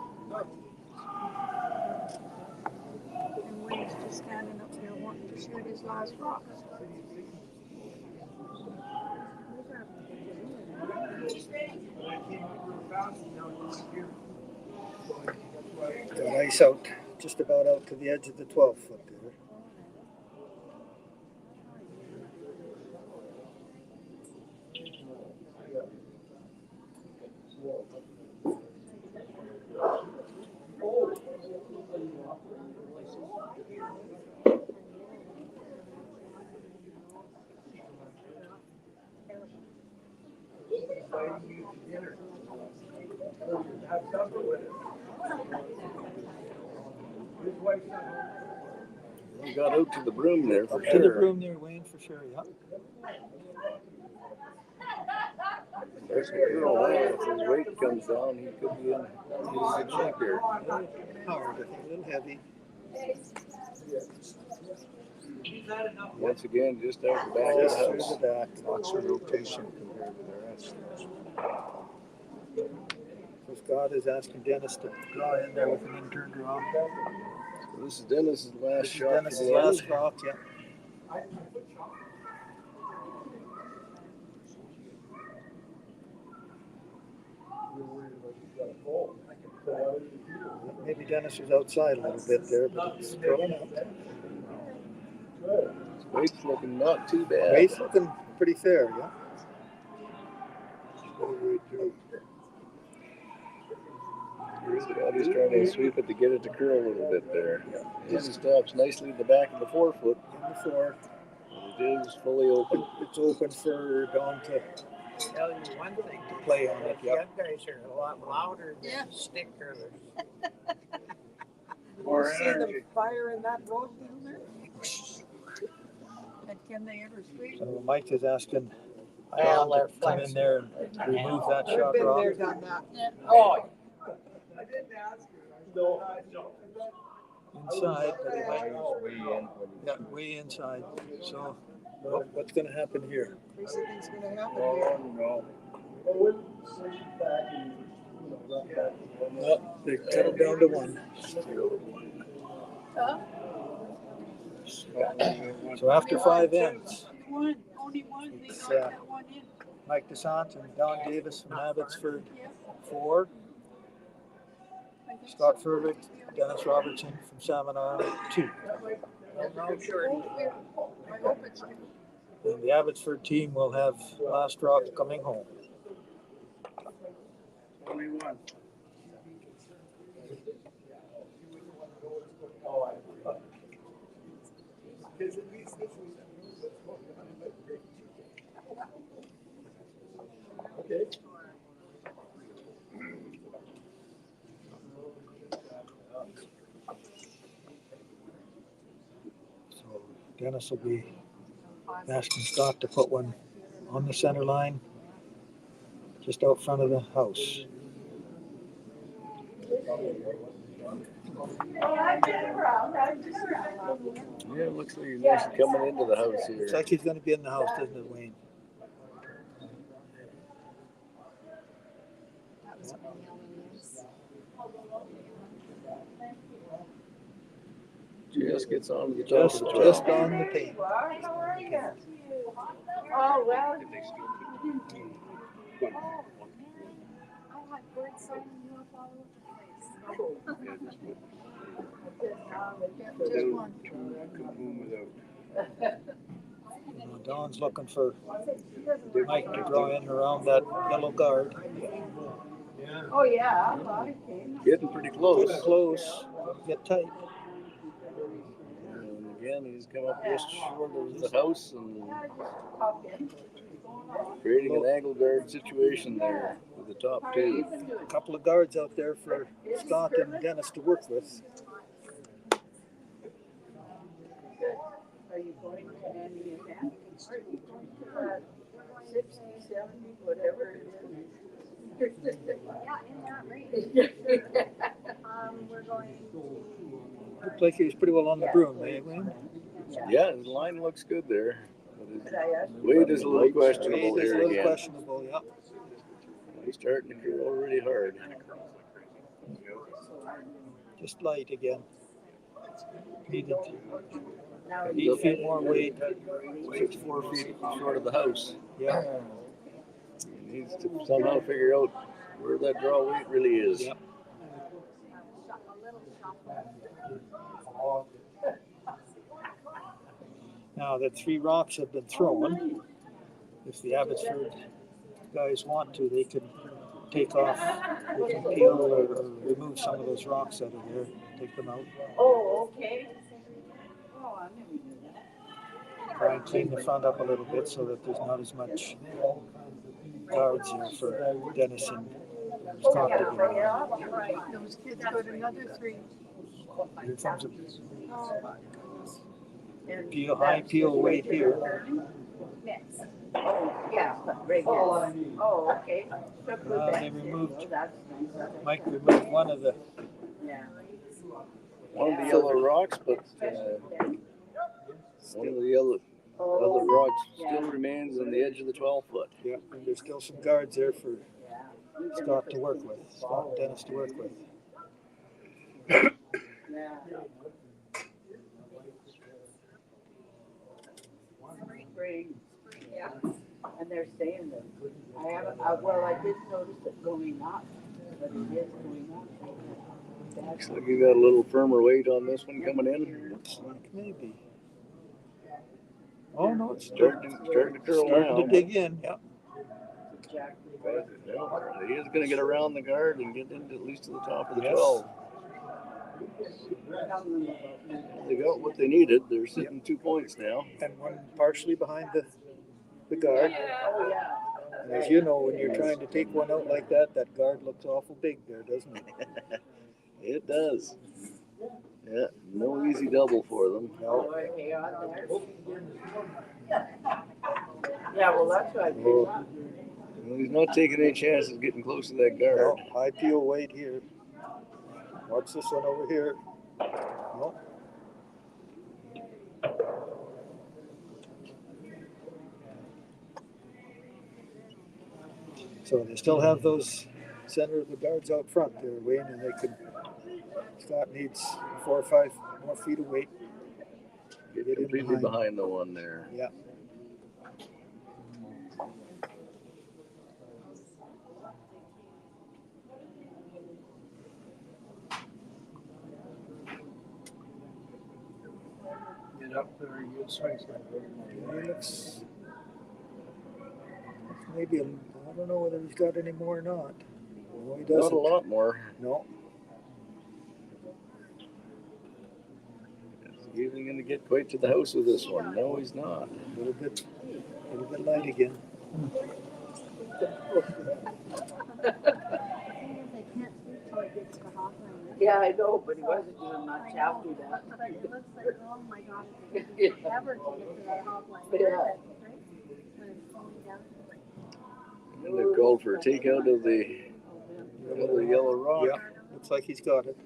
And Wayne's just standing up there wanting to shoot his last rock. Got ice out, just about out to the edge of the 12 foot there. We got out to the broom there for Up to sure. the broom there, Wayne, for sure, yeah. There's a girl there. If his weight comes down, he could be in good shape here. Hard, I think, a little heavy. Once again, just out the back of Just the through house. the back. Lots of rotation compared to the rest. So Scott is asking Dennis to draw in there with an intern draw. So this is Dennis's last This is shot. Dennis's for the last end. rock, yeah. Maybe Dennis was outside a little bit there, but it's growing up. His weight's looking not too bad. Weight's looking pretty fair, yeah. He's trying to sweep it to get it to curl a little bit there. He stops nicely at the back of the forefoot. In the four. It is fully open. It's open for Don to Tell you one thing, play on it, you yep. guys are a lot louder than Yeah. stick curlers. You see them fire in that road down there? And can they ever sweep? So Mike is asking Well, Don they're to come in there and remove that I've shot been rock. there, done that. Oh, Inside, but he might way inside. So what's going to happen here? Crazy things gonna happen here. no. No, they cut it down to one. Huh? So after 5 ends, Only one, they It's, got that one in. Mike Desante and Don Davis from Abbotsford 4, Scott Furevick, Dennis Robertson from Salmon 2. no sure. I hope it's good. And the Abbotsford team will have last rock coming home. 21. So Dennis will be asking Scott to put one on the center line, just out front of the house. Yeah, it looks like he's actually coming into the house here. Looks like he's going to be in the house, doesn't it, Wayne? That was what yellow is. Just gets on the top Just of the 12. on the paint. Did they still birds song you up all over the place. Just one. Don's looking for Mike to draw in around that yellow guard. Oh, yeah. Getting pretty close. Getting close. Get tight. And again, he's come up just short of the house and creating an angle guard situation there with the top two. A couple of guards out there for Scott and Dennis to work with. Are you going to any event? 60, 70, whatever it is. Yeah, in that range. We're going to. Looked like he was pretty well on the broom, eh, Wayne? Yeah, his line looks good there. But his weight is a little questionable Weight is a here little again. questionable, yeah. He's starting to curl really hard. Just light again. Needed 8 feet more weight. 4 feet short of the house. Yeah. He needs to somehow figure out where that draw weight really is. Yep. Now that 3 rocks have been thrown, if the Abbotsford guys want to, they can take off, they can peel or remove some of those rocks out of there, take them out. Oh, okay. Oh, I never knew that. Try and clean the front up a little bit so that there's not as much guards here for Dennis and Scott to get around. Right. Those kids got another 3. Here comes a Oh my goodness. And high peel weight here. Mix. Oh, yeah, but regular. Oh, okay. They removed, Mike removed one of the One of the yellow rocks, but one of the yellow other rocks still remains on the edge of the 12 foot. Yeah, and there's still some guards there for Scott to work with, Scott and Dennis to work with. Spring. Yeah. And they're saying that I haven't, well, I did notice it going up, but it is going up. Looks like you got a little firmer weight on this one coming in. Looks like maybe. Oh no, it's Starting to curl starting to now. dig in. Yeah. He is going to get around the guard and get into at least to the top of the Yes. 12. They got what they needed. They're sitting 2 points now. And one partially behind the guard. Oh, yeah. And as you know, when you're trying to take one out like that, that guard looks awful big there, doesn't it? It does. Yeah, no easy double for them. No. Yeah, well, that's what I did. Oh, Well, he's not taking any chances getting close to that no, guard. high peel weight here. Watch this one over here. No. So they still have those center of the guards out front there, Wayne, and they could. Scott needs 4 or 5 more feet of weight. Get in completely behind the one there. Yeah. Get up there and get swings. He looks maybe, I don't know whether he's got any more or not. No, he doesn't. Not a lot more. No. Is he even going to get quite to the house with this one? No, he's not. A little bit light again. Yeah, I know, but he wasn't doing much after that. But it looks like, oh my God, it's gonna take forever to get to that hop line. Yeah. When it's going down to like, And they've called for a takeout of the other yellow rock. Yeah, looks like he's got it.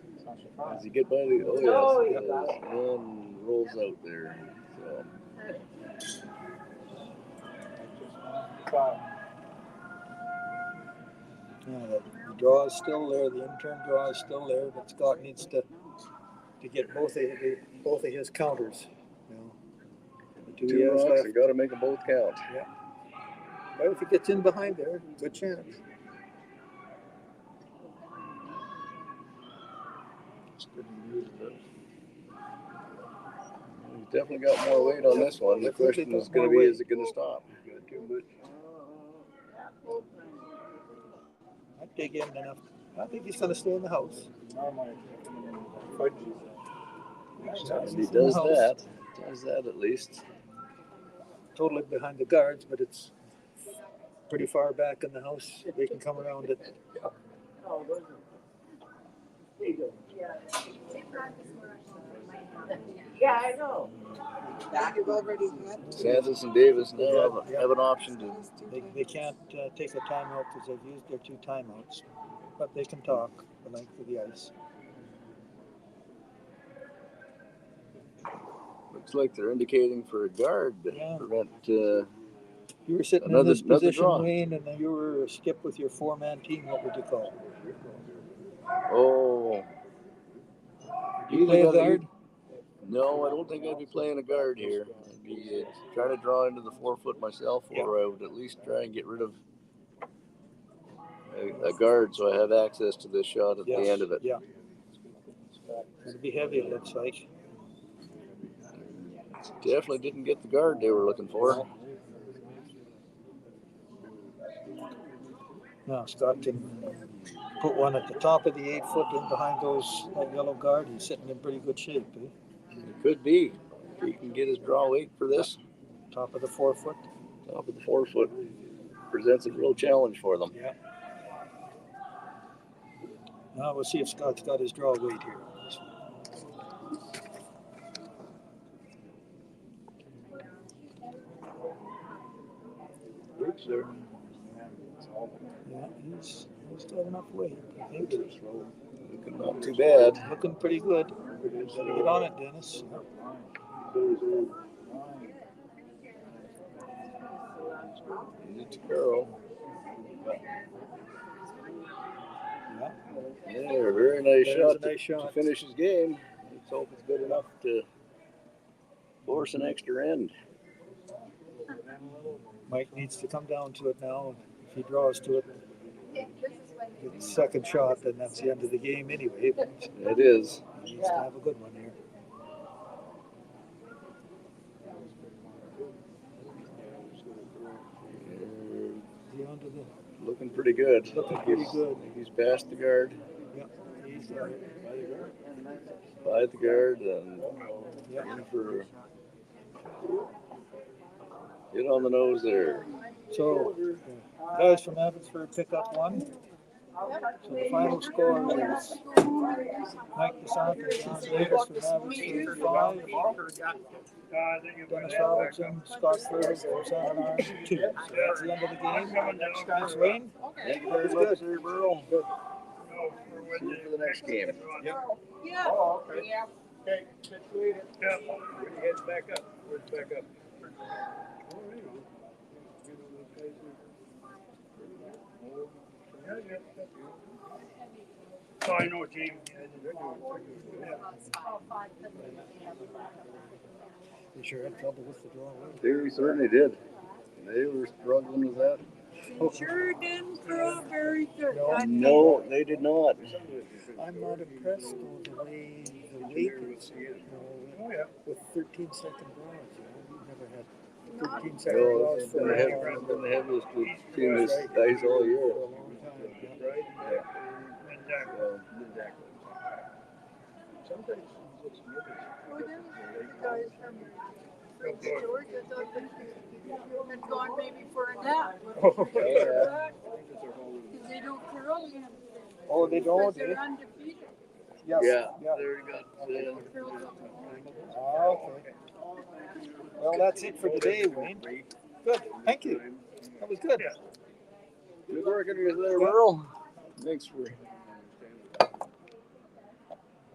Does he get by the? Oh, yes, he does. And rolls out there. So. Yeah, the draw is still there. The intern draw is still there, but Scott needs to get both of his counters. You know, the Two rocks, rocks, you got to make them both count. Yeah. But if he gets in behind there, good chance. He's definitely got more weight on this one. The question is going to be, is it going to stop? Got too much. I'd dig in enough. I think he's going to stay in the house. And he does that. Does that at least. Totally behind the guards, but it's pretty far back in the house. They can come around it. Yeah, I know. You've already had. Sanders and Davis now have an option to. They can't take a timeout because they've used their 2 timeouts, but they can talk the length of the ice. Looks like they're indicating for a guard to prevent. You were sitting in this position, Wayne, and you were a skip with your 4-man team. What would you call? Oh. You play a guard? No, I don't think I'd be playing a guard here. I'd be trying to draw into the 4-foot myself, or I would at least try and get rid of a guard so I have access to this shot at the end of it. Yeah. It'll be heavy, it looks like. Definitely didn't get the guard they were looking for. Now Scott can put one at the top of the 8-foot in behind that yellow guard. He's sitting in pretty good shape. Eh? It could be. If he can get his draw weight for this. Top of the 4-foot. Top of the 4-foot presents a real challenge for them. Yeah. Now we'll see if Scott's got his draw weight here. Good, sir. Yeah, he's got enough weight, I think. Looking not too bad. Looking pretty good. Get on it, Dennis. It's Carl. Yeah, very nice shot to finish his game. Let's hope it's good enough to force an extra end. Mike needs to come down to it now. If he draws to it, the second shot, then that's the end of the game anyway. It is. He needs to have a good one here. Looking pretty good. Looking pretty good. He's past the guard. Yeah, he's got it. By the guard and in for get on the nose there. So, guys from Abbotsford pick up 1. So the final score is Mike Desante and John Davis from Abbotsford 5. Dennis Robertson, Scott Furevick from San Arms 2. So that's the end of the game. Thanks, Wayne. Thank you very much, Sir Burl. See you for the next game. Yep. Yeah. Oh, okay. Yeah. Okay. Yeah. When you head back up. Where's back up? Oh, I know, James. You sure had trouble with the draw? They certainly did. They were struggling with that. Sure didn't draw very good. No, they did not. I'm not impressed with the way the weight is, with 13-second draws. We've never had 13-second draws for a long been the heaviest we've seen this ice all year. Georgia thought that had gone maybe for a nap. Yeah. Because they don't curl in. Oh, they don't, They're undefeated. Yeah. Yeah. There you go. Okay. Well, that's it for today, Wayne. Good. Thank you. That was good. Good working with there, Merle. Thanks for.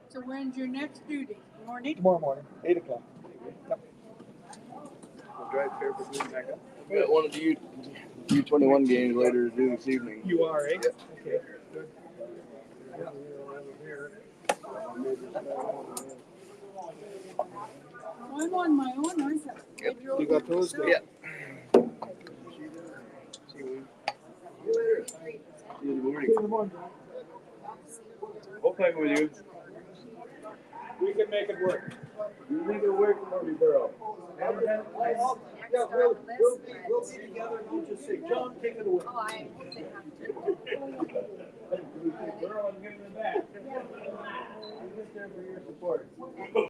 So when's your next duty? Morning? Tomorrow morning, 8 o'clock. Yep. We'll drive here for going back up. We got one of the U21 games later this evening. You are, eh? Yep. Okay. Good. I'm on my own, aren't I? Yep. You got those? Yeah. See you later. See you in the morning. Hope I'm with you. We can make it work. You make it work, Marty Burrow. Yeah, we'll be together and we'll just say, John, take it away. Oh, I hope they have to. Burrow, I'm giving it back. I'm just there for your support.